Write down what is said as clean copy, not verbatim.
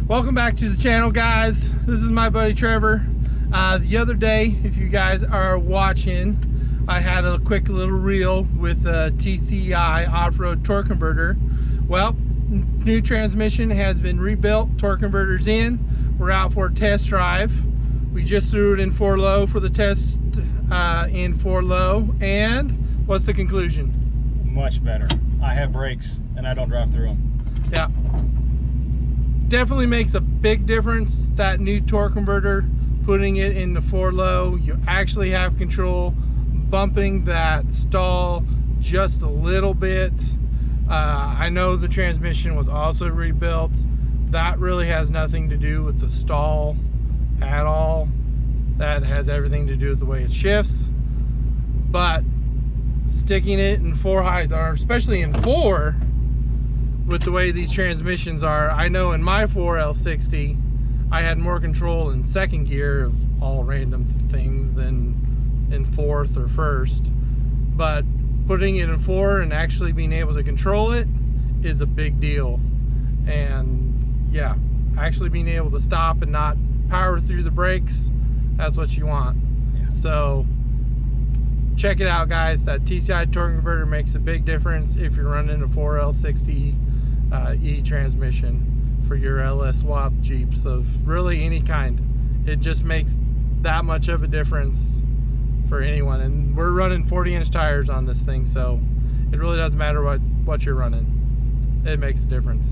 Welcome back to the channel, guys. This is my buddy Trevor. The other day, if you guys are watching, I had a quick little reel with a TCI off-road torque converter. Well, new transmission has been rebuilt, torque converter's in. We're out for a test drive. We just threw it in 4 low for the test in 4 low, and what's the conclusion? Much better. I have brakes and I don't drive through them. Yeah. Definitely makes a big difference, that new torque converter, putting it in the 4 low. You actually have control, bumping that stall just a little bit. I know the transmission was also rebuilt. That really has nothing to do with the stall at all. That has everything to do with the way it shifts. But sticking it in 4 high, or especially in 4, with the way these transmissions are, I know in my 4L60 I had more control in 2nd gear of all random things than in 4th or 1st. But putting it in 4 and actually being able to control it is a big deal. And yeah, actually being able to stop and not power through the brakes, that's what you want. Yeah. So check it out, guys. That TCI torque converter makes a big difference if you're running a 4L60 E transmission for your LS swap Jeeps of really any kind. It just makes that much of a difference for anyone. And we're running 40-inch tires on this thing, so it really doesn't matter what you're running. It makes a difference.